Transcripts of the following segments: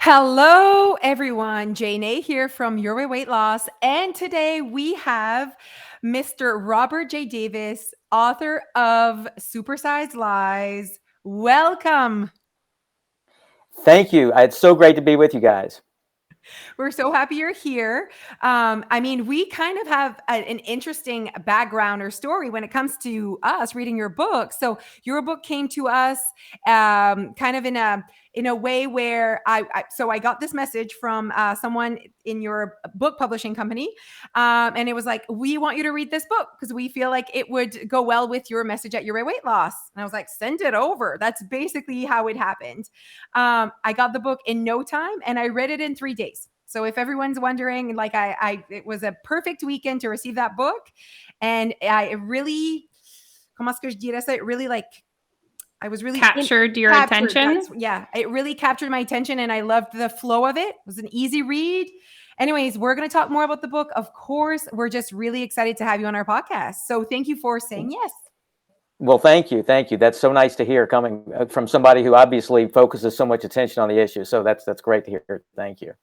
Hello, everyone. Jane A here from Your Way Weight Loss. And today we have Mr. Robert J. Davis, author of Supersized Lies. Welcome. Thank you. It's so great to be with you guys. We're so happy you're here. We kind of have an interesting background or story when it comes to us reading your book. So your book came to us kind of in a way where I got this message from someone in your book publishing company, and it was like, we want you to read this book because we feel like it would go well with your message at Your Weight Loss. And I was like, send it over. That's basically how it happened. I got the book in no time and I read it in 3 days. So if everyone's wondering, like it was a perfect weekend to receive that book. And I really, comment est-ce que je dirais ça? It really I was really captured your attention. It really captured my attention and I loved the flow of it. It was an easy read. Anyways, we're going to talk more about the book. Of course, we're just really excited to have you on our podcast. So thank you for saying yes. Well, thank you. Thank you. That's so nice to hear coming from somebody who obviously focuses so much attention on the issue. So that's great to hear. Thank you.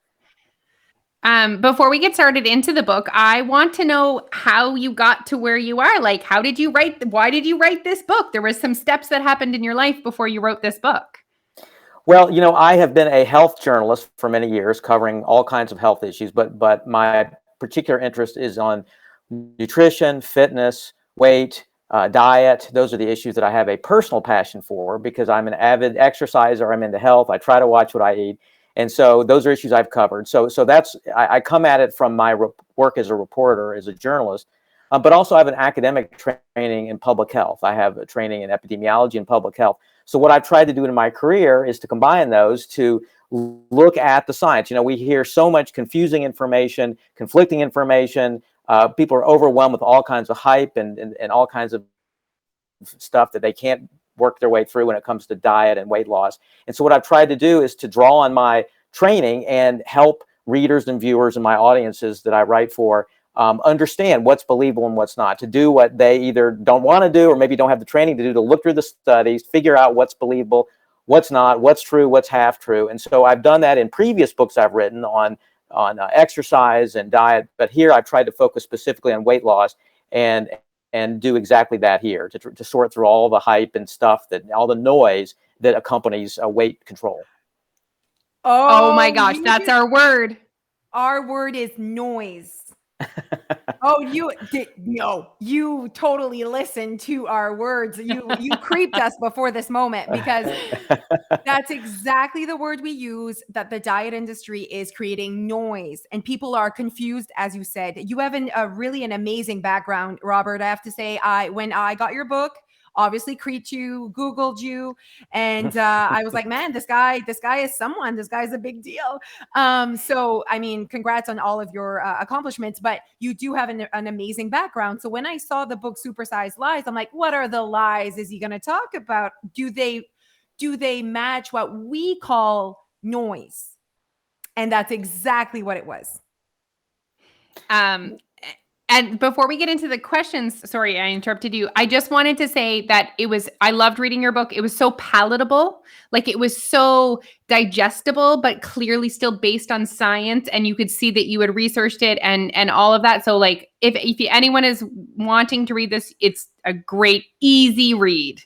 Before we get started into the book, I want to know how you got to where you are. Like, why did you write this book? There was some steps that happened in your life before you wrote this book. Well, I have been a health journalist for many years, covering all kinds of health issues, but my particular interest is on nutrition, fitness, weight, diet. Those are the issues that I have a personal passion for because I'm an avid exerciser. I'm into health. I try to watch what I eat. And so those are issues I've covered. So I come at it from my work as a reporter, as a journalist, but also I have an academic training in public health. I have a training in epidemiology and public health. So what I've tried to do in my career is to combine those to look at the science. We hear so much confusing information, conflicting information. People are overwhelmed with all kinds of hype and all kinds of stuff that they can't work their way through when it comes to diet and weight loss. And so what I've tried to do is to draw on my training and help readers and viewers and my audiences that I write for understand what's believable and what's not, to do what they either don't want to do or maybe don't have the training to do, to look through the studies, figure out what's believable, what's not, what's true, what's half true. And so I've done that in previous books I've written on exercise and diet, but here I've tried to focus specifically on weight loss and do exactly that here, to sort through all the hype and stuff, all the noise that accompanies weight control. Oh my gosh, that's our word. Our word is noise. You totally listened to our words. You creeped us before this moment, because that's exactly the word we use, that the diet industry is creating noise and people are confused. As you said, you have really an amazing background, Robert. I have to say, when I got your book, obviously creeped you, Googled you, and I was like, man, this guy is someone. This guy's a big deal. So I mean, congrats on all of your accomplishments, but you do have an amazing background. So when I saw the book Supersized Lies, I'm like, what are the lies is he going to talk about? Do they match what we call noise? And that's exactly what it was. And before we get into the questions, sorry, I interrupted you. I just wanted to say that I loved reading your book. It was so palatable. Like, it was so digestible, but clearly still based on science. And you could see that you had researched it and all of that. So like, if anyone is wanting to read this, it's a great, easy read.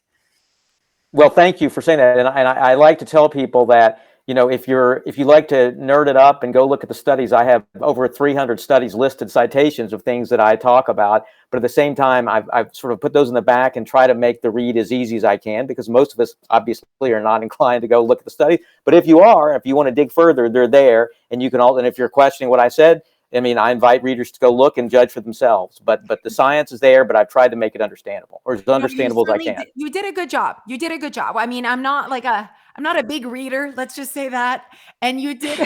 Well, thank you for saying that. And I like to tell people that, if you like to nerd it up and go look at the studies, I have over 300 studies listed, citations of things that I talk about. But at the same time, I've sort of put those in the back and try to make the read as easy as I can, because most of us obviously are not inclined to go look at the study. But if you want to dig further, they're there. And you can and if you're questioning what I said, I mean, I invite readers to go look and judge for themselves. But the science is there, but I've tried to make it understandable, or as understandable as I can. You did a good job. I mean, I'm not a big reader. Let's just say that. And you did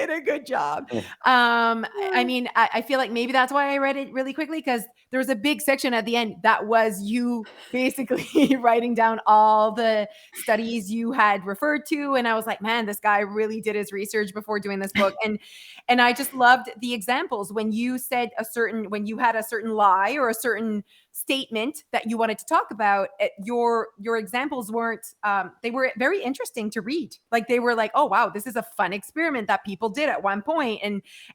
a good job. I mean, I feel like maybe that's why I read it really quickly, because there was a big section at the end that was you basically writing down all the studies you had referred to. And I was like, man, this guy really did his research before doing this book. And I just loved the examples when you said when you had a certain lie or a certain statement that you wanted to talk about, your examples weren't, they were very interesting to read. Like they were like, oh, wow, this is a fun experiment that people did at one point,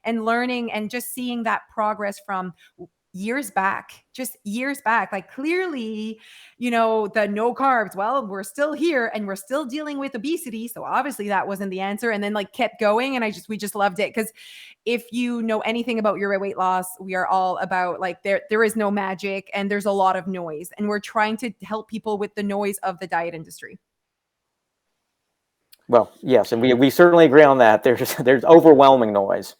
and learning and just seeing that progress from years back, like clearly, the no carbs, well, we're still here and we're still dealing with obesity. So obviously that wasn't the answer. And then like kept going. And we just loved it. Cause if you know anything about your weight loss, we are all about like, there is no magic and there's a lot of noise, and we're trying to help people with the noise of the diet industry. Well, yes. And we certainly agree on that. There's overwhelming noise.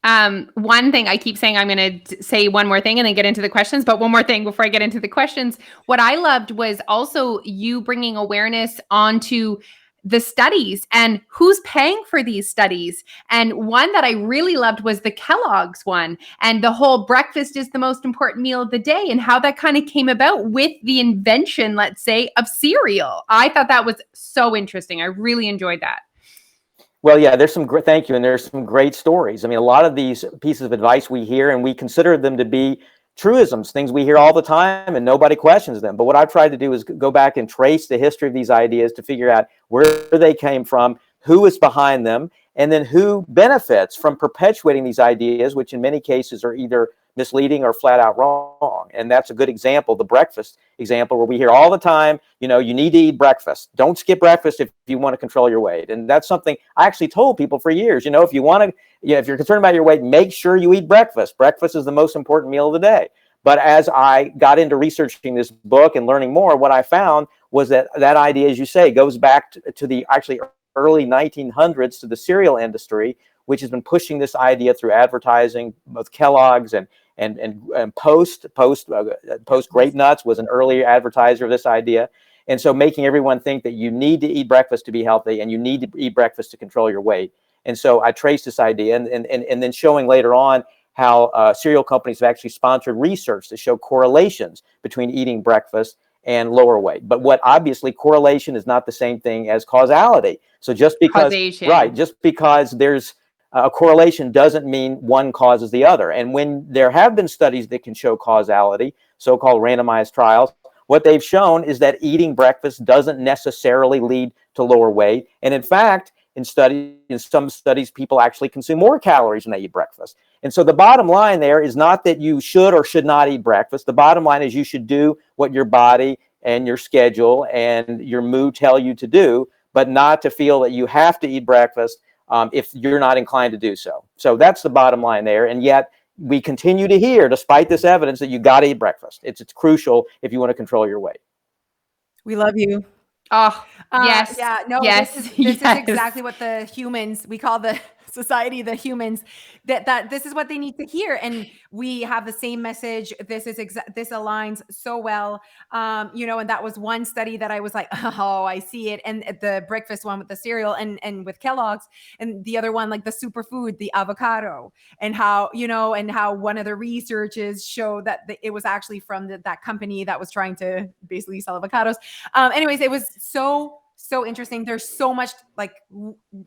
One thing I keep saying, I'm going to say one more thing and then get into the questions, but one more thing before I get into the questions. What I loved was also you bringing awareness onto the studies and who's paying for these studies. And one that I really loved was the Kelloggs one, and the whole breakfast is the most important meal of the day, and how that kind of came about with the invention, let's say, of cereal. I thought that was so interesting. I really enjoyed that. Well, yeah, thank you. And there's some great stories. I mean, a lot of these pieces of advice we hear and we consider them to be truisms, things we hear all the time and nobody questions them. But what I've tried to do is go back and trace the history of these ideas to figure out where they came from, who is behind them, and then who benefits from perpetuating these ideas, which in many cases are either misleading or flat out wrong. And that's a good example, the breakfast example, where we hear all the time, you need to eat breakfast. Don't skip breakfast if you want to control your weight. And that's something I actually told people for years. If you want to, if you're concerned about your weight, make sure you eat breakfast. Breakfast is the most important meal of the day. But as I got into researching this book and learning more, what I found was that idea, as you say, goes back to the actually early 1900s, to the cereal industry, which has been pushing this idea through advertising, both Kellogg's and Post Grape Nuts was an early advertiser of this idea. And so making everyone think that you need to eat breakfast to be healthy and you need to eat breakfast to control your weight. And so I traced this idea and then showing later on how cereal companies have actually sponsored research to show correlations between eating breakfast and lower weight. But what obviously correlation is not the same thing as causality. So just because, just because there's a correlation doesn't mean one causes the other. And when there have been studies that can show causality, so-called randomized trials, what they've shown is that eating breakfast doesn't necessarily lead to lower weight. And in fact, in some studies, people actually consume more calories when they eat breakfast. And so the bottom line there is not that you should or should not eat breakfast. The bottom line is you should do what your body and your schedule and your mood tell you to do, but not to feel that you have to eat breakfast if you're not inclined to do so. So that's the bottom line there. And yet we continue to hear, despite this evidence, that you got to eat breakfast. It's crucial if you want to control your weight. We love you. Oh, yes. Yeah, no, yes. This is exactly what the humans, we call the society, the humans, that this is what they need to hear. And we have the same message. This aligns so well. And that was one study that I was like, oh, I see it. And the breakfast one with the cereal and with Kellogg's, and the other one, like the superfood, the avocado, and how one of the researches showed that it was actually from that company that was trying to basically sell avocados. Anyways, it was so interesting. There's so much, like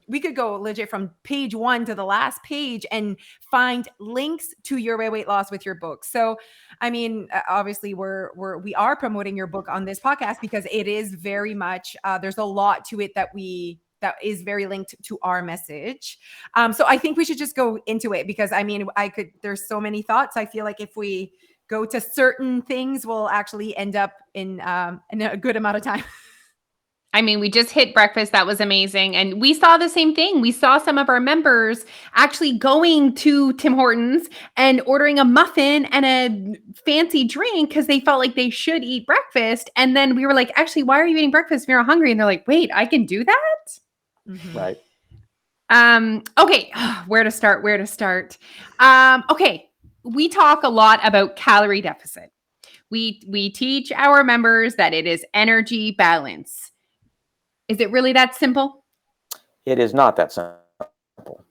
we could go legit from page 1 to the last page and find links to your weight loss with your book. So, I mean, obviously we are promoting your book on this podcast because it is very much, there's a lot to it that is very linked to our message. So I think we should just go into it because there's so many thoughts. I feel like if we go to certain things, we'll actually end up in a good amount of time. I mean, we just hit breakfast. That was amazing. And we saw the same thing. We saw some of our members actually going to Tim Hortons and ordering a muffin and a fancy drink because they felt like they should eat breakfast. And then we were like, actually, why are you eating breakfast if you're not hungry? And they're like, wait, I can do that? Mm-hmm. Right. Okay. Where to start? Okay. We talk a lot about calorie deficit. We teach our members that it is energy balance. Is it really that simple? It is not that simple.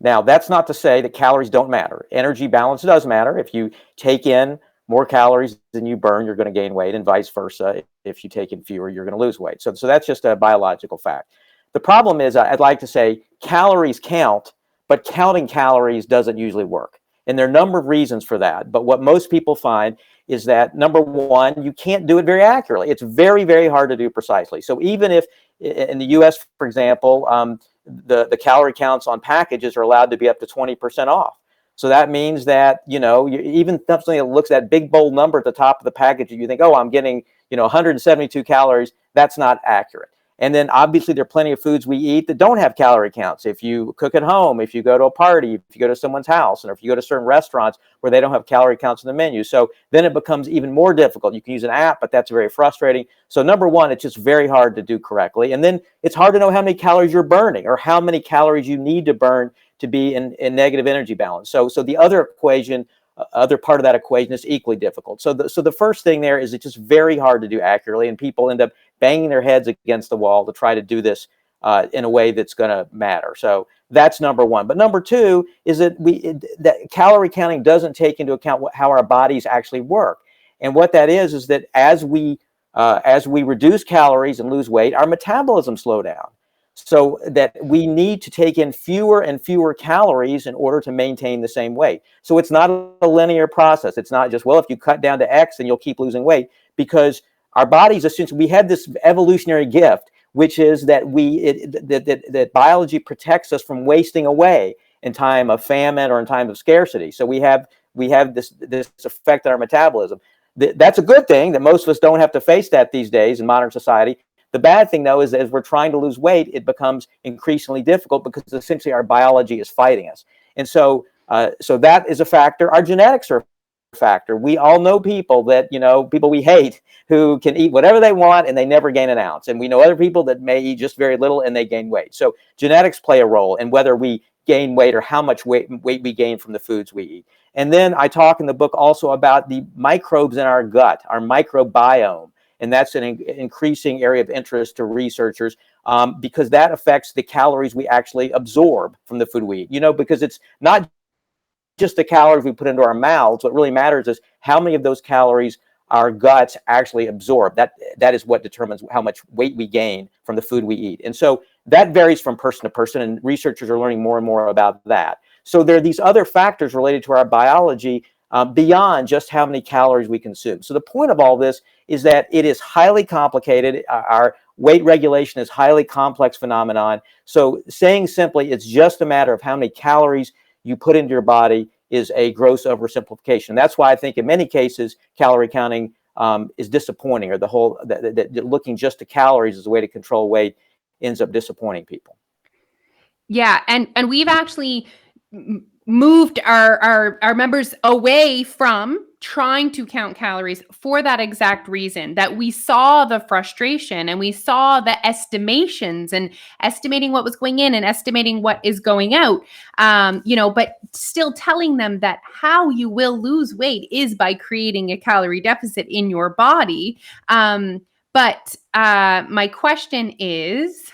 Now, that's not to say that calories don't matter. Energy balance does matter. If you take in more calories than you burn, you're going to gain weight, and vice versa. If you take in fewer, you're going to lose weight. So that's just a biological fact. The problem is, I'd like to say calories count, but counting calories doesn't usually work. And there are a number of reasons for that. But what most people find is that, number one, you can't do it very accurately. It's very, very hard to do precisely. So even if in the US, for example, the calorie counts on packages are allowed to be up to 20% off. So that means that, even something that looks at that big bold number at the top of the package, you think, oh, I'm getting, 172 calories. That's not accurate. And then obviously there are plenty of foods we eat that don't have calorie counts. If you cook at home, if you go to a party, if you go to someone's house, and if you go to certain restaurants where they don't have calorie counts in the menu. So then it becomes even more difficult. You can use an app, but that's very frustrating. So number one, it's just very hard to do correctly. And then it's hard to know how many calories you're burning or how many calories you need to burn to be in negative energy balance. So the other part of that equation is equally difficult. So the first thing there is it's just very hard to do accurately, and people end up banging their heads against the wall to try to do this in a way that's going to matter. So that's number one. But number two is that that calorie counting doesn't take into account how our bodies actually work. And what that is that as we reduce calories and lose weight, our metabolism slows down. So that we need to take in fewer and fewer calories in order to maintain the same weight. So it's not a linear process. It's not just, well, if you cut down to X, then you'll keep losing weight, because our bodies, essentially, we have this evolutionary gift, which is that that biology protects us from wasting away in time of famine or in time of scarcity. So we have this effect on our metabolism. That's a good thing that most of us don't have to face that these days in modern society. The bad thing, though, is that as we're trying to lose weight, it becomes increasingly difficult because essentially our biology is fighting us. And so that is a factor. Our genetics are a factor. We all know people people we hate who can eat whatever they want and they never gain an ounce. And we know other people that may eat just very little and they gain weight. So genetics play a role in whether we gain weight or how much weight we gain from the foods we eat. And then I talk in the book also about the microbes in our gut, our microbiome. And that's an increasing area of interest to researchers because that affects the calories we actually absorb from the food we eat. Because it's not just the calories we put into our mouths. What really matters is how many of those calories our guts actually absorb. That is what determines how much weight we gain from the food we eat. And so that varies from person to person, and researchers are learning more and more about that. So there are these other factors related to our biology beyond just how many calories we consume. So the point of all this is that it is highly complicated. Our weight regulation is a highly complex phenomenon. So saying simply it's just a matter of how many calories you put into your body is a gross oversimplification. That's why I think in many cases calorie counting is disappointing, or the whole that looking just to calories as a way to control weight ends up disappointing people. Yeah, and we've actually moved our members away from trying to count calories for that exact reason, that we saw the frustration and we saw the estimations and estimating what was going in and estimating what is going out, but still telling them that how you will lose weight is by creating a calorie deficit in your body. But my question is,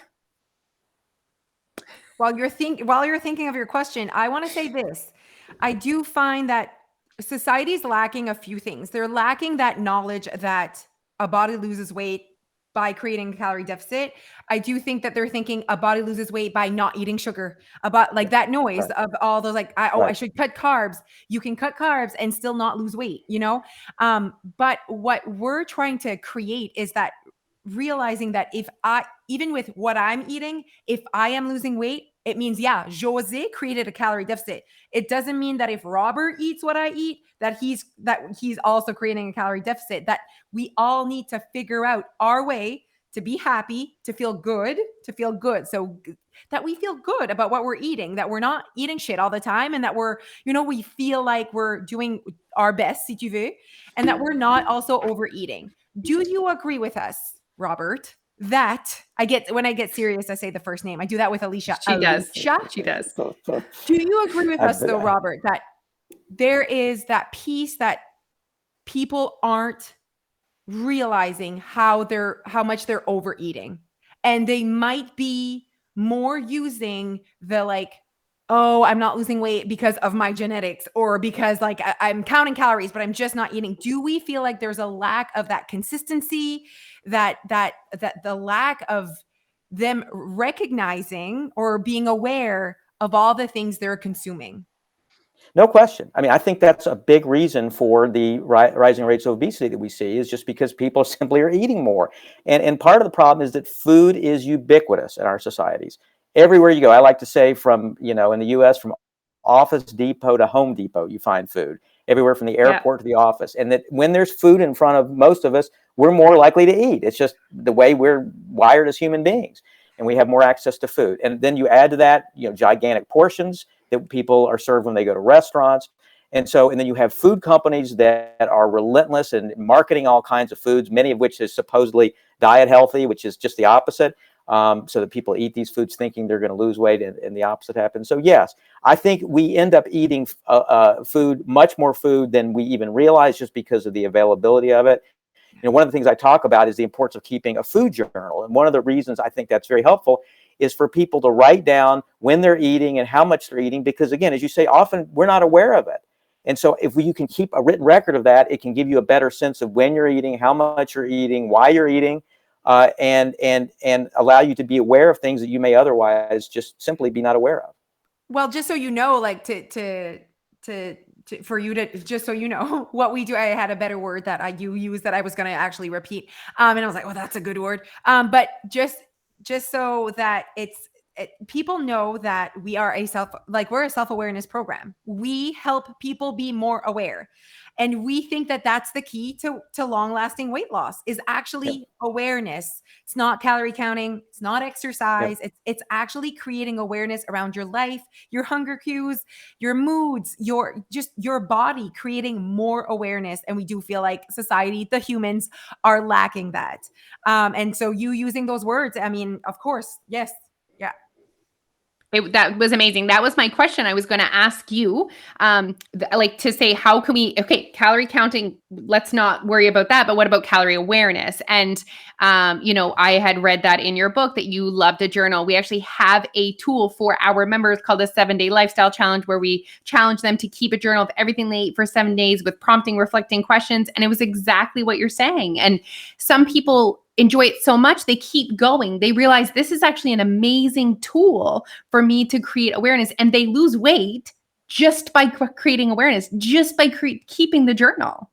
While you're thinking of your question, I want to say this. I do find that society is lacking a few things. They're lacking that knowledge that a body loses weight by creating a calorie deficit. I do think that they're thinking a body loses weight by not eating sugar, about like that noise Right. of all those I should cut carbs. You can cut carbs and still not lose weight, But what we're trying to create is that realizing that even with what I'm eating, if I am losing weight, it means, Jose created a calorie deficit. It doesn't mean that if Robert eats what I eat, that he's also creating a calorie deficit. That we all need to figure out our way to be happy, to feel good. So that we feel good about what we're eating, that we're not eating shit all the time, and that we feel like we're doing our best, si tu veux, and that we're not also overeating. Do you agree with us, Robert, that when I get serious, I say the first name. I do that with Alicia. She does. Do you agree with us, though, Robert, that there is that piece that people aren't realizing how much they're overeating, and they might be more using the oh, I'm not losing weight because of my genetics or because like I'm counting calories, but I'm just not eating. Do we feel like there's a lack of that consistency, that the lack of them recognizing or being aware of all the things they're consuming? No question. I mean, I think that's a big reason for the rising rates of obesity that we see, is just because people simply are eating more. And part of the problem is that food is ubiquitous in our societies. Everywhere you go, I like to say, from, in the US, from Office Depot to Home Depot, you find food. Everywhere from the airport to the office. And that when there's food in front of most of us, we're more likely to eat. It's just the way we're wired as human beings. And we have more access to food. And then you add to that, gigantic portions that people are served when they go to restaurants. And then you have food companies that are relentless in marketing all kinds of foods, many of which is supposedly diet healthy, which is just the opposite. So that people eat these foods thinking they're going to lose weight, and the opposite happens. So yes, I think we end up eating food, much more food than we even realize, just because of the availability of it. One of the things I talk about is the importance of keeping a food journal. And one of the reasons I think that's very helpful is for people to write down when they're eating and how much they're eating, because again, as you say, often we're not aware of it. And so if you can keep a written record of that, it can give you a better sense of when you're eating, how much you're eating, why you're eating, and allow you to be aware of things that you may otherwise just simply be not aware of. Well, just so you know, like for you to, just so you know what we do. I had a better word that you used that I was going to actually repeat. And I was like, well, that's a good word. But just so that people know that we're a self-awareness program. We help people be more aware. And we think that that's the key to long-lasting weight loss, is actually awareness. It's not calorie counting. It's not exercise. It's actually creating awareness around your life, your hunger cues, your moods, your body, creating more awareness. And we do feel like society, the humans, are lacking that. And so you using those words, I mean, of course, yes. Yeah. That was amazing. That was my question. I was going to ask you, to say, how can we, calorie counting, let's not worry about that, but what about calorie awareness? And, I had read that in your book that you loved a journal. We actually have a tool for our members called the 7-Day Lifestyle Challenge, where we challenge them to keep a journal of everything they eat for 7 days with prompting, reflecting questions. And it was exactly what you're saying. And some people enjoy it so much, they keep going. They realize this is actually an amazing tool for me to create awareness, and they lose weight just by creating awareness, just by keeping the journal.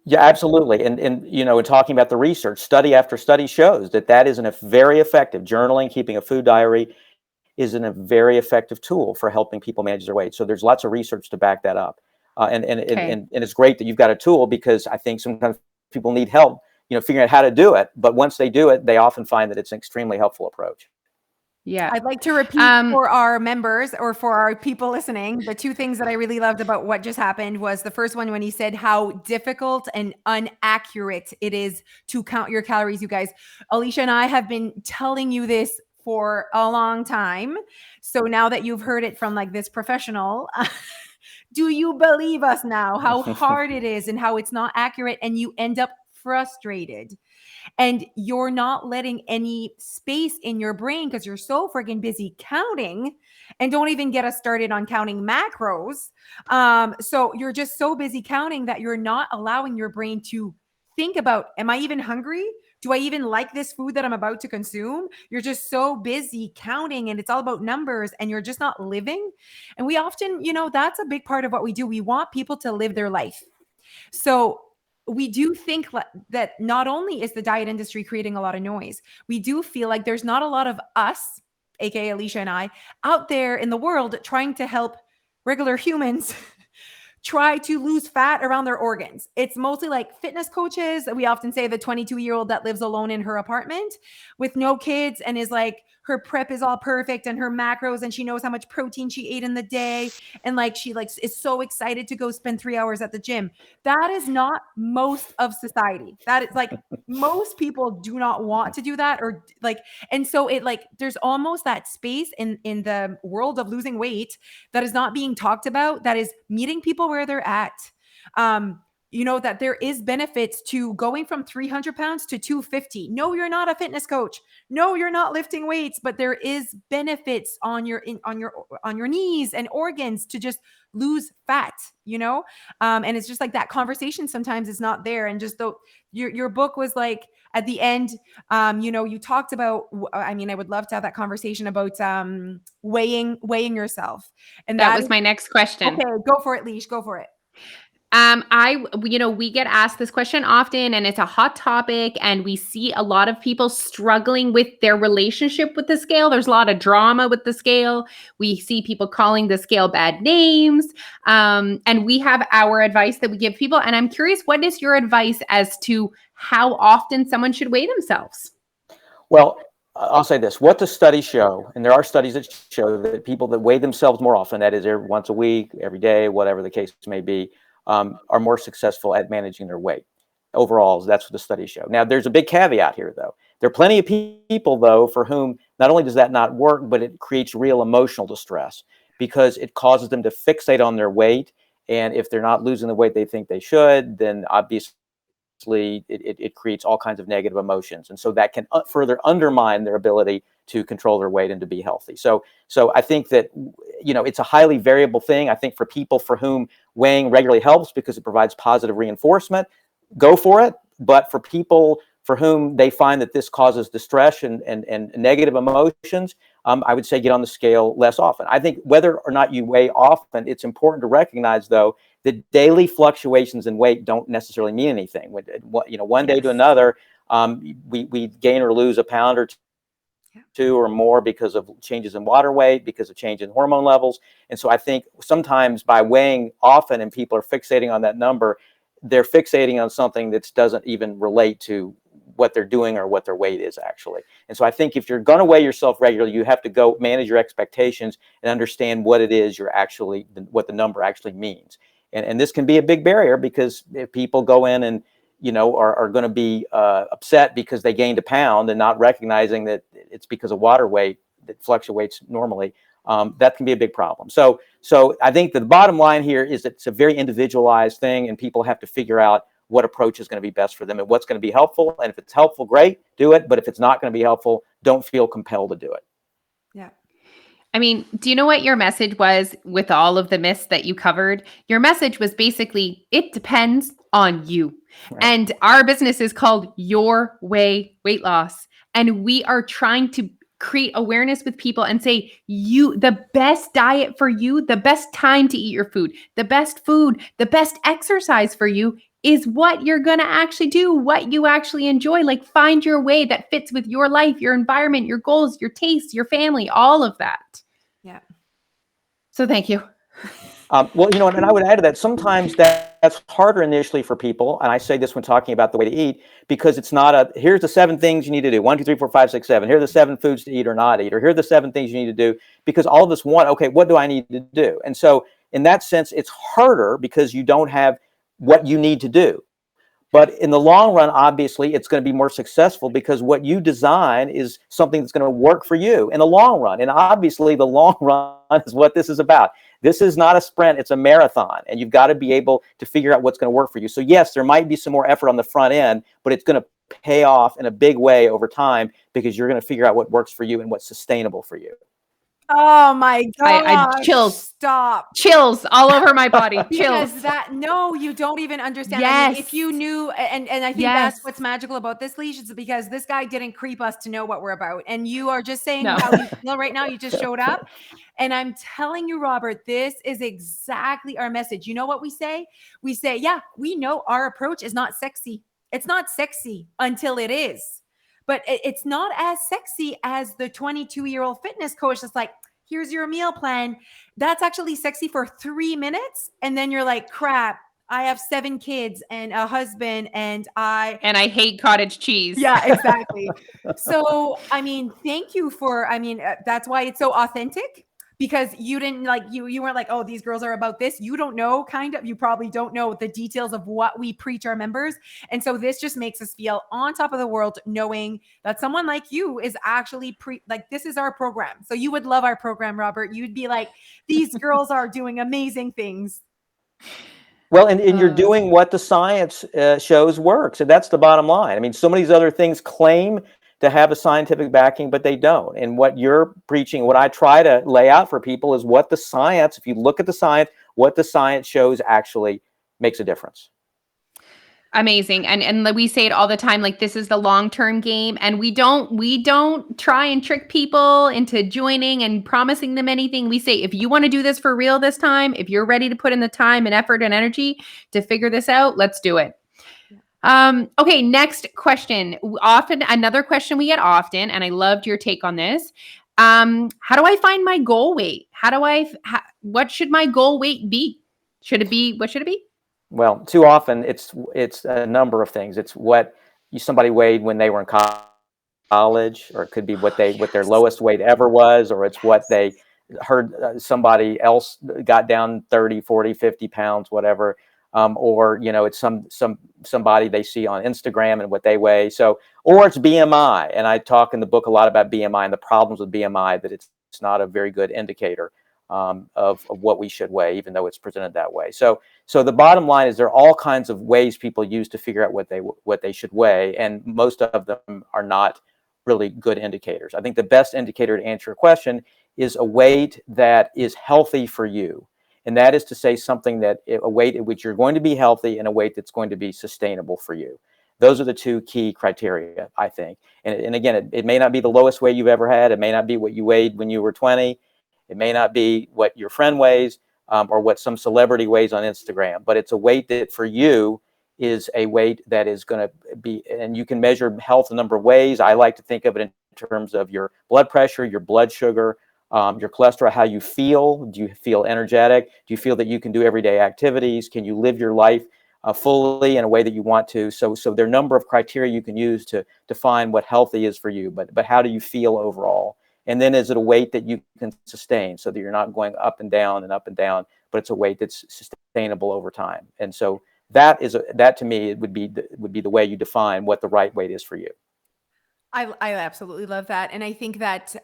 Yeah, absolutely. And talking about the research, study after study shows that is a very effective journaling, keeping a food diary is a very effective tool for helping people manage their weight. So there's lots of research to back that up. And it's great that you've got a tool, because I think sometimes people need help figuring out how to do it. But once they do it, they often find that it's an extremely helpful approach. Yeah. I'd like to repeat for our members, or for our people listening, the two things that I really loved about what just happened was the first one, when he said how difficult and inaccurate it is to count your calories. You guys, Alicia and I have been telling you this for a long time. So now that you've heard it from like this professional, do you believe us now, how hard it is and how it's not accurate, and you end up frustrated? And you're not letting any space in your brain because you're so freaking busy counting. And don't even get us started on counting macros. So you're just so busy counting that you're not allowing your brain to think about, am I even hungry? Do I even like this food that I'm about to consume? You're just so busy counting, and it's all about numbers, and you're just not living. And we often, that's a big part of what we do. We want people to live their life. So we do think that not only is the diet industry creating a lot of noise, we do feel like there's not a lot of us, aka Alicia and I, out there in the world trying to help regular humans try to lose fat around their organs. It's mostly like fitness coaches. We often say the 22-year-old that lives alone in her apartment with no kids, and is like, her prep is all perfect and her macros, and she knows how much protein she ate in the day. And like, she is so excited to go spend 3 hours at the gym. That is not most of society. That is like, most people do not want to do that, or like, and so it like, there's almost that space in the world of losing weight that is not being talked about, that is meeting people where they're at. you know, that there is benefits to going from 300 pounds to 250. No, you're not a fitness coach. No, you're not lifting weights, but there is benefits on your knees and organs to just lose fat, you know? And it's just like that conversation sometimes is not there. And just your book was like at the end, you know, you talked about, I mean, I would love to have that conversation about weighing yourself. And That that was is, my next question. okay, go for it, Leash, go for it. We get asked this question often, and it's a hot topic, and we see a lot of people struggling with their relationship with the scale. There's a lot of drama with the scale. We see people calling the scale bad names. And we have our advice that we give people. And I'm curious, what is your advice as to how often someone should weigh themselves? Well, I'll say this. What the studies show, and there are studies that show that people that weigh themselves more often, that is once a week, every day, whatever the case may be, are more successful at managing their weight. Overall, that's what the studies show. Now, there's a big caveat here, though. There are plenty of people, though, for whom not only does that not work, but it creates real emotional distress because it causes them to fixate on their weight. And if they're not losing the weight they think they should, then obviously it creates all kinds of negative emotions. And so that can further undermine their ability to control their weight and to be healthy. So I think that, you know, it's a highly variable thing. I think for people for whom weighing regularly helps because it provides positive reinforcement, go for it. But for people for whom they find that this causes distress and negative emotions, I would say get on the scale less often. I think whether or not you weigh often, it's important to recognize, though, that daily fluctuations in weight don't necessarily mean anything. You know, one day to another, we gain or lose a pound or two or more because of changes in water weight, because of change in hormone levels. And so I think sometimes by weighing often and people are fixating on that number, they're fixating on something that doesn't even relate to what they're doing or what their weight is actually. And so I think if you're going to weigh yourself regularly, you have to go manage your expectations and understand what it is you're actually, what the number actually means. And this can be a big barrier because if people go in and, you know, are going to be upset because they gained a pound and not recognizing that it's because of water weight that fluctuates normally, that can be a big problem. So I think the bottom line here is that it's a very individualized thing, and people have to figure out what approach is going to be best for them and what's going to be helpful. And if it's helpful, great, do it. But if it's not going to be helpful, don't feel compelled to do it. Yeah. I mean, do you know what your message was with all of the myths that you covered? Your message was basically, it depends on you. Right. And our business is called Your Way Weight Loss. And we are trying to create awareness with people and say, the best diet for you, the best time to eat your food, the best exercise for you is what you're going to actually do, what you actually enjoy. Like, find your way that fits with your life, your environment, your goals, your tastes, your family, all of that. Yeah. So thank you. Well, you know, and I would add to that, sometimes that's harder initially for people. And I say this when talking about the way to eat, because it's not here's the 7 things you need to do. 1, 2, 3, 4, 5, 6, 7. Here are the 7 foods to eat or not eat, or here are the 7 things you need to do, because all of us want, okay, what do I need to do? And so in that sense, it's harder because you don't have what you need to do. But in the long run, obviously, it's going to be more successful because what you design is something that's going to work for you in the long run. And obviously, the long run is what this is about. This is not a sprint, it's a marathon. And you've got to be able to figure out what's going to work for you. So yes, there might be some more effort on the front end, but it's going to pay off in a big way over time because you're going to figure out what works for you and what's sustainable for you. Oh my God. I chills. Stop. Chills all over my body. Chills. Because no, you don't even understand. Yes. I mean, if you knew, and I think that's what's magical about this, Leash, is because this guy didn't creep us to know what we're about. And you are just saying how you feel right now. You just showed up. And I'm telling you, Robert, this is exactly our message. You know what we say? We say, yeah, we know our approach is not sexy. It's not sexy until it is. But it's not as sexy as the 22-year-old fitness coach that's like, here's your meal plan. That's actually sexy for 3 minutes. And then you're like, crap, I have 7 kids and a husband and I hate cottage cheese. Yeah, exactly. So, I mean, thank you for, that's why it's so authentic. Because you didn't you weren't like, oh, these girls are about this. You don't know, you probably don't know the details of what we preach our members. And so this just makes us feel on top of the world, knowing that someone like you is actually this is our program. So you would love our program, Robert. You'd be like, these girls are doing amazing things. Well, and you're doing what the science shows works, and that's the bottom line. I mean, some of these other things claim to have a scientific backing, but they don't. And what you're preaching, what I try to lay out for people is what the science, if you look at the science, what the science shows actually makes a difference. Amazing. And we say it all the time, like this is the long-term game, and we don't try and trick people into joining and promising them anything. We say, if you want to do this for real this time, if you're ready to put in the time and effort and energy to figure this out, let's do it. Okay, next question. Another question we get often, and I loved your take on this. How do I find my goal weight? What should my goal weight be? What should it be? Well, too often it's a number of things. It's what somebody weighed when they were in college, or it could be what their lowest weight ever was, or it's what they heard somebody else got down 30, 40, 50 pounds, whatever. Or, it's somebody they see on Instagram and what they weigh. So, or it's BMI. And I talk in the book a lot about BMI and the problems with BMI, that it's not a very good indicator of what we should weigh, even though it's presented that way. So the bottom line is there are all kinds of ways people use to figure out what they should weigh, and most of them are not really good indicators. I think the best indicator to answer your question is a weight that is healthy for you. And that is to say something that a weight at which you're going to be healthy and a weight that's going to be sustainable for you. Those are the two key criteria, I think. And again, it may not be the lowest weight you've ever had. It may not be what you weighed when you were 20. It may not be what your friend weighs or what some celebrity weighs on Instagram, but it's a weight that for you is a weight that is going to be, and you can measure health a number of ways. I like to think of it in terms of your blood pressure, your blood sugar, your cholesterol, how you feel. Do you feel energetic? Do you feel that you can do everyday activities? Can you live your life fully in a way that you want to? So there are a number of criteria you can use to define what healthy is for you, but how do you feel overall? And then is it a weight that you can sustain so that you're not going up and down, but it's a weight that's sustainable over time? And so that to me would be the way you define what the right weight is for you. I absolutely love that. And I think that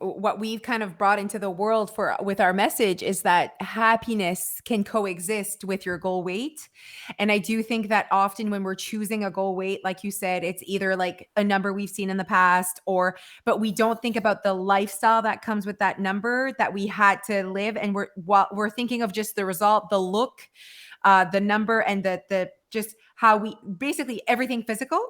what we've kind of brought into the world with our message is that happiness can coexist with your goal weight. And I do think that often when we're choosing a goal weight, like you said, it's either like a number we've seen in the past, but we don't think about the lifestyle that comes with that number that we had to live. And we're thinking of just the result, the look, the number, and the just how we basically everything physical,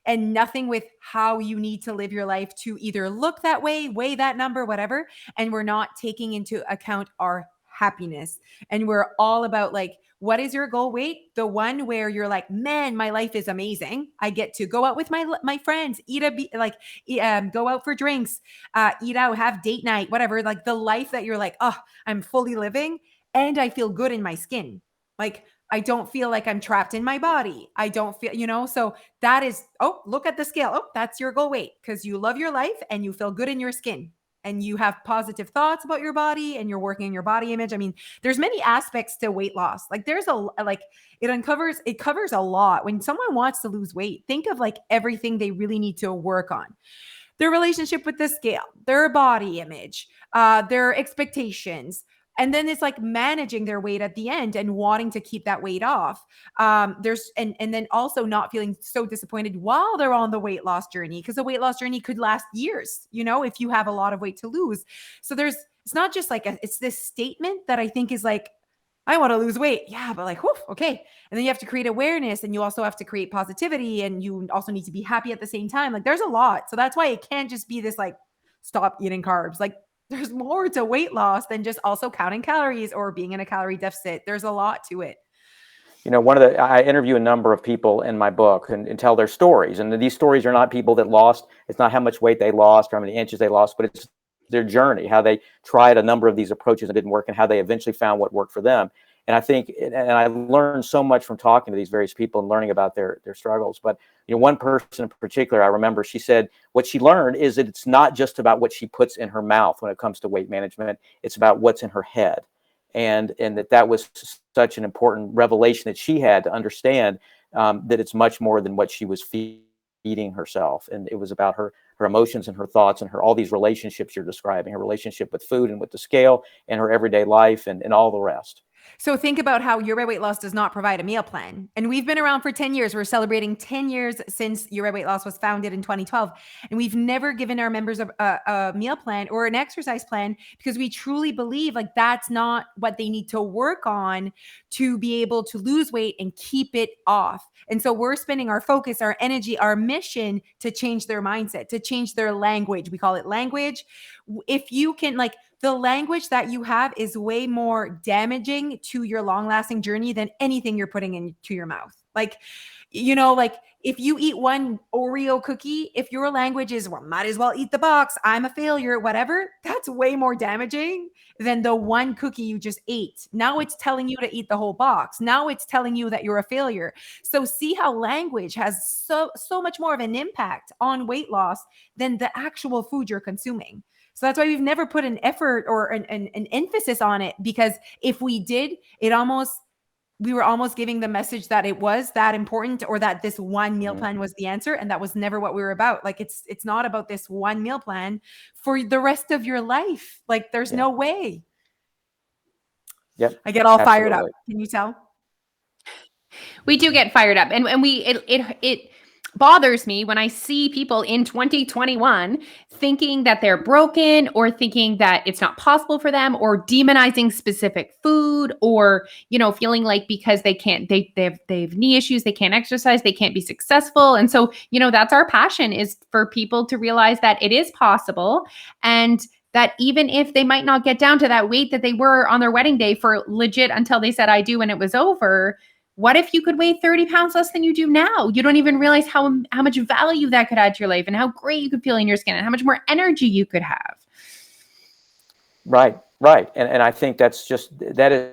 and nothing with how you need to live your life to either look that way, weigh that number, whatever. And we're not taking into account our happiness. And we're all about like, what is your goal weight? The one where you're like, man, my life is amazing. I get to go out with my friends, go out for drinks, eat out, have date night, whatever. Like the life that you're like, oh, I'm fully living, and I feel good in my skin. Like I don't feel like I'm trapped in my body. I don't feel, so that is, look at the scale. Oh, that's your goal weight, because you love your life and you feel good in your skin and you have positive thoughts about your body and you're working on your body image. I mean, there's many aspects to weight loss. Like it covers a lot. When someone wants to lose weight, think of like everything they really need to work on. Their relationship with the scale, their body image, their expectations. And then it's like managing their weight at the end and wanting to keep that weight off. And then also not feeling so disappointed while they're on the weight loss journey, because the weight loss journey could last years, if you have a lot of weight to lose. So it's not just like it's this statement that I think is like, I want to lose weight. Yeah, but like, whew, okay. And then you have to create awareness, and you also have to create positivity, and you also need to be happy at the same time. Like there's a lot. So that's why it can't just be this like, stop eating carbs. Like there's more to weight loss than just also counting calories or being in a calorie deficit. There's a lot to it. I interview a number of people in my book and tell their stories. And these stories are not people that lost. It's not how much weight they lost or how many inches they lost, but it's their journey, how they tried a number of these approaches and didn't work, and how they eventually found what worked for them. And I think, and I learned so much from talking to these various people and learning about their struggles. But one person in particular, I remember, she said what she learned is that it's not just about what she puts in her mouth when it comes to weight management. It's about what's in her head. And that was such an important revelation that she had to understand that it's much more than what she was feeding herself. And it was about her emotions and her thoughts and all these relationships you're describing, her relationship with food and with the scale and her everyday life and all the rest. So think about how Your Red Weight Loss does not provide a meal plan. And we've been around for 10 years. We're celebrating 10 years since Your Red Weight Loss was founded in 2012. And we've never given our members a meal plan or an exercise plan because we truly believe like that's not what they need to work on to be able to lose weight and keep it off. And so we're spending our focus, our energy, our mission to change their mindset, to change their language. We call it language. If you can, like, the language that you have is way more damaging to your long-lasting journey than anything you're putting into your mouth. Like, you know, like if you eat one Oreo cookie, if your language is, well, might as well eat the box, I'm a failure, whatever, that's way more damaging than the one cookie you just ate. Now it's telling you to eat the whole box. Now it's telling you that you're a failure. So see how language has so much more of an impact on weight loss than the actual food you're consuming. So that's why we've never put an effort or an emphasis on it, because if we did, we were almost giving the message that it was that important or that this one meal plan was the answer. And that was never what we were about. Like it's not about this one meal plan for the rest of your life. Like there's no way. Yep. I get all fired up. Can you tell? We do get fired up, and it bothers me when I see people in 2021 thinking that they're broken or thinking that it's not possible for them or demonizing specific food or, you know, feeling like because they can't, they have knee issues, they can't exercise, they can't be successful. And so, you know, that's our passion, is for people to realize that it is possible, and that even if they might not get down to that weight that they were on their wedding day for legit until they said I do and it was over, what if you could weigh 30 pounds less than you do now? You don't even realize how much value that could add to your life and how great you could feel in your skin and how much more energy you could have. Right. And I think that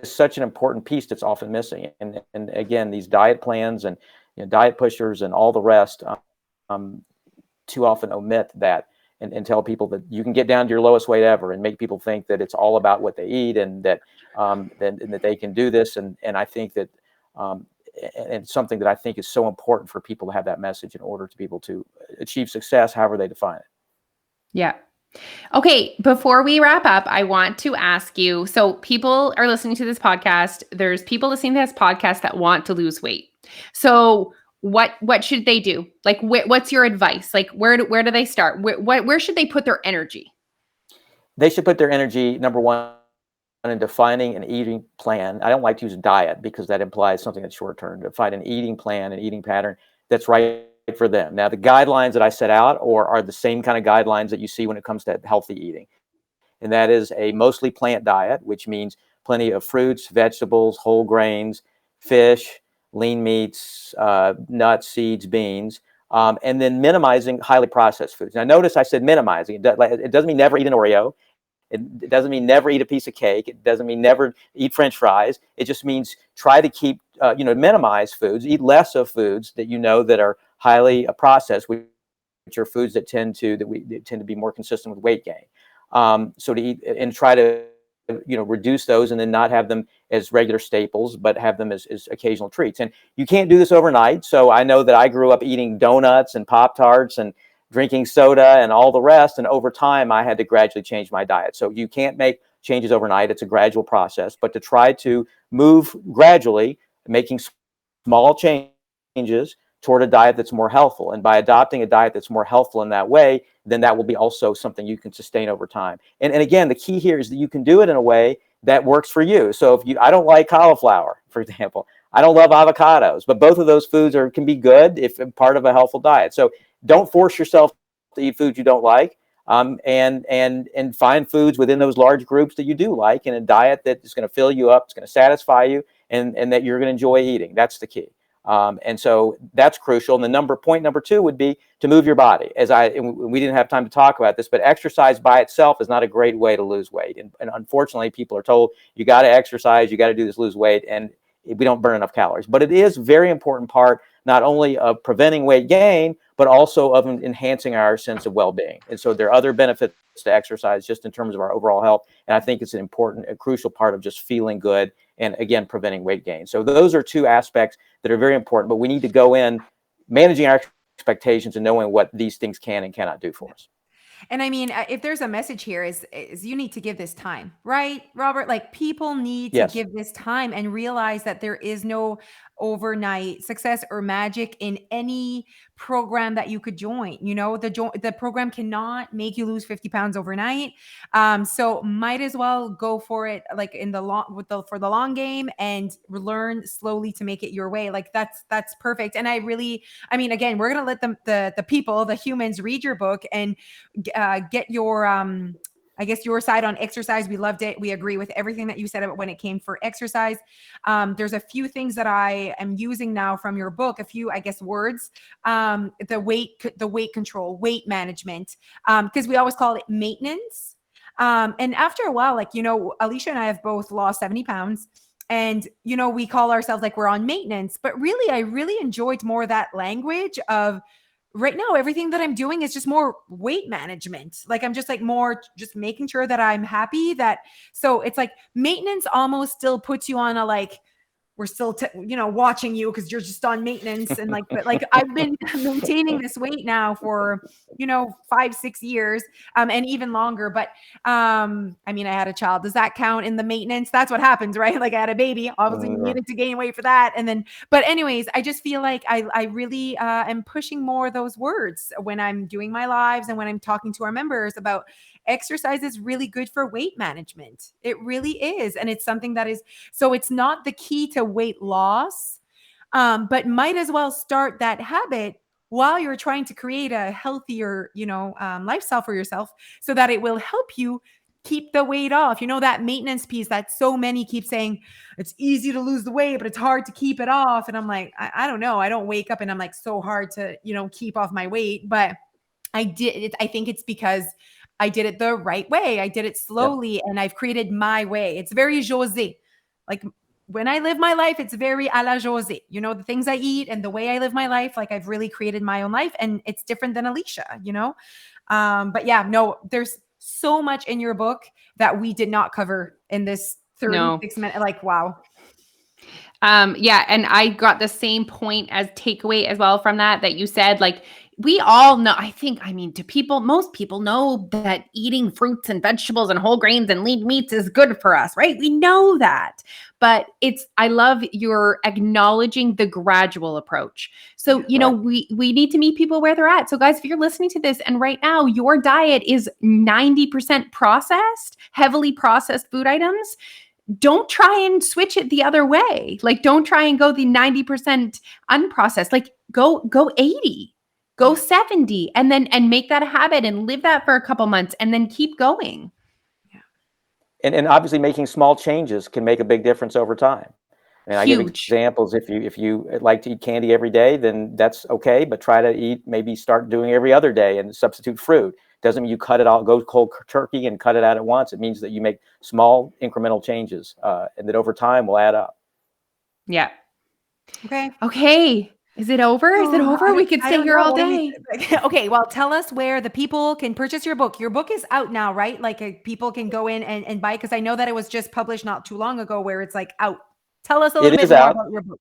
is such an important piece that's often missing. And again, these diet plans and, you know, diet pushers and all the rest too often omit that and tell people that you can get down to your lowest weight ever and make people think that it's all about what they eat and that that they can do this. And I think that and something that I think is so important for people to have that message in order to be able to achieve success, however they define it. Yeah. Okay. Before we wrap up, I want to ask you, so people are listening to this podcast. There's people listening to this podcast that want to lose weight. So what should they do? Like, what's your advice? Like, where do they start? Where should they put their energy? They should put their energy, number one, in defining an eating plan. I don't like to use diet because that implies something that's short term. Define an eating plan, an eating pattern that's right for them. Now, the guidelines that I set out are the same kind of guidelines that you see when it comes to healthy eating. And that is a mostly plant diet, which means plenty of fruits, vegetables, whole grains, fish, lean meats, nuts, seeds, beans, and then minimizing highly processed foods. Now, notice I said minimizing. It doesn't mean never eat an Oreo. It doesn't mean never eat a piece of cake. It doesn't mean never eat French fries. It just means try to keep, minimize foods, eat less of foods that you know that are highly processed, which are foods that tend to be more consistent with weight gain. So to eat and try to, reduce those and then not have them as regular staples, but have them as occasional treats. And you can't do this overnight. So I know that I grew up eating donuts and Pop-Tarts and drinking soda and all the rest. And over time, I had to gradually change my diet. So you can't make changes overnight. It's a gradual process, but to try to move gradually, making small changes toward a diet that's more healthful. And by adopting a diet that's more healthful in that way, then that will be also something you can sustain over time. And again, the key here is that you can do it in a way that works for you. So I don't like cauliflower, for example. I don't love avocados, but both of those foods can be good if part of a healthful diet. So don't force yourself to eat foods you don't like, and find foods within those large groups that you do like in a diet that is going to fill you up, it's going to satisfy you, and that you're going to enjoy eating. That's the key. And so that's crucial. And point number two would be to move your body. We didn't have time to talk about this, but exercise by itself is not a great way to lose weight. And unfortunately, people are told you got to exercise, you got to do this, lose weight, and we don't burn enough calories. But it is a very important part, not only of preventing weight gain, but also of enhancing our sense of well-being. And so there are other benefits to exercise just in terms of our overall health. And I think it's a crucial part of just feeling good and, again, preventing weight gain. So those are two aspects that are very important, but we need to go in managing our expectations and knowing what these things can and cannot do for us. And I mean, if there's a message here is you need to give this time, right, Robert? Like people need to Yes. give this time and realize that there is no overnight success or magic in any program that you could join. You know, the program cannot make you lose 50 pounds overnight. So might as well go for it, like in the long for the long game, and learn slowly to make it your way. Like that's perfect. And I mean, again, we're gonna let the people, the humans, read your book and get your I guess your side on exercise. We loved it. We agree with everything that you said about when it came for exercise. There's a few things that I am using now from your book, a few, I guess, words. The weight control, weight management, because we always call it maintenance. And after a while, like, you know, Alicia and I have both lost 70 pounds. And, you know, we call ourselves like we're on maintenance, but really, I really enjoyed more that language of right now, everything that I'm doing is just more weight management. Like I'm just like more just making sure that I'm happy so it's like maintenance almost still puts you on a like, we're still, watching you because you're just on maintenance. And like, but like I've been maintaining this weight now for, 5-6 years, and even longer. But I mean, I had a child. Does that count in the maintenance? That's what happens, right? Like I had a baby, obviously needed to gain weight for that. And then, but anyways, I just feel like I really am pushing more those words when I'm doing my lives and when I'm talking to our members about exercise is really good for weight management. It really is. And it's something that is, so it's not the key to weight loss, but might as well start that habit while you're trying to create a healthier, lifestyle for yourself so that it will help you keep the weight off. You know, that maintenance piece that so many keep saying it's easy to lose the weight, but it's hard to keep it off. And I'm like, I don't know. I don't wake up and I'm like so hard to, keep off my weight, but I think it's because I did it the right way. I did it slowly and I've created my way. It's very José. Like when I live my life, it's very à la José. You know, the things I eat and the way I live my life, like I've really created my own life and it's different than Alicia, But yeah, no, there's so much in your book that we did not cover in this 36 minutes. Like, wow. Yeah. And I got the same point as takeaway as well from that you said, like, we all know, most people know that eating fruits and vegetables and whole grains and lean meats is good for us, right? We know that, but I love your acknowledging the gradual approach. So, we need to meet people where they're at. So guys, if you're listening to this and right now your diet is 90% processed, heavily processed food items, don't try and switch it the other way. Like, don't try and go the 90% unprocessed, like go 80. Go 70 and make that a habit and live that for a couple months and then keep going. Yeah. And obviously making small changes can make a big difference over time. And I give examples. If you like to eat candy every day, then that's okay. But try to maybe start doing every other day and substitute fruit. Doesn't mean you cut it out, go cold turkey and cut it out at once. It means that you make small incremental changes and that over time will add up. Yeah. Okay. Is it over? Is it over? We could stay here all day. Okay. Well, tell us where the people can purchase your book. Your book is out now, right? Like people can go in and buy it because I know that it was just published not too long ago where it's like out. Tell us a little bit more about your book.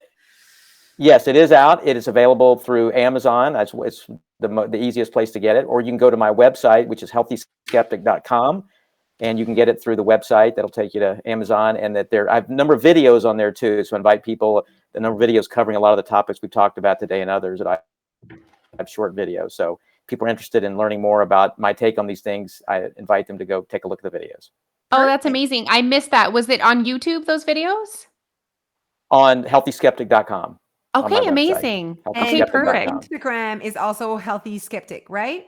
Yes, it is out. It is available through Amazon. It's the easiest place to get it. Or you can go to my website, which is healthyskeptic.com. And you can get it through the website. That'll take you to Amazon. And I have a number of videos on there too. So I invite people, the number of videos covering a lot of the topics we've talked about today and others that I have short videos. So if people are interested in learning more about my take on these things, I invite them to go take a look at the videos. Oh, that's amazing. I missed that. Was it on YouTube, those videos? On healthyskeptic.com. Okay, amazing. Okay, perfect. Instagram is also Healthy Skeptic, right?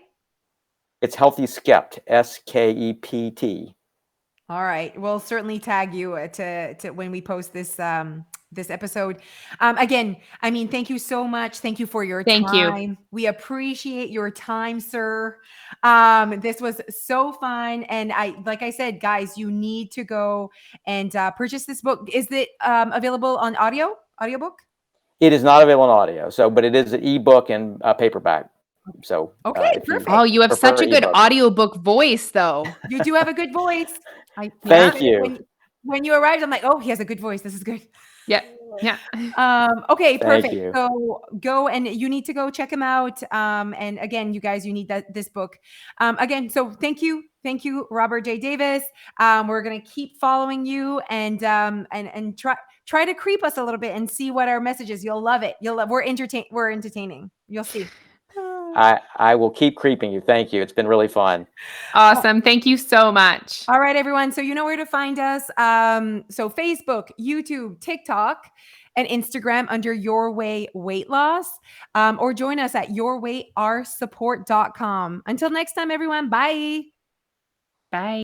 It's Healthy Skept, SKEPT. All right. We'll certainly tag you to when we post this this episode. Again, I mean, thank you so much. Thank you for your time. Thank you. We appreciate your time, sir. This was so fun. And like I said, guys, you need to go and purchase this book. Is it available on audiobook? It is not available on audio. But it is an ebook and paperback. So okay, perfect. Oh, you have such a good audiobook voice, though. You do have a good voice. Thank you. When you arrived, I'm like, oh, he has a good voice. This is good. Yeah. Yeah. Okay, Thank perfect. you. So go, and you need to go check him out. And again, you guys, you need this book. Again, so thank you, Robert J. Davis. We're gonna keep following you and try to creep us a little bit and see what our message is. You'll love it. We're entertaining. You'll see. I will keep creeping you. Thank you. It's been really fun. Awesome. Thank you so much. All right, everyone. So you know where to find us. So Facebook, YouTube, TikTok, and Instagram under Your Way Weight Loss, or join us at yourweightoursupport.com. Until next time, everyone. Bye. Bye.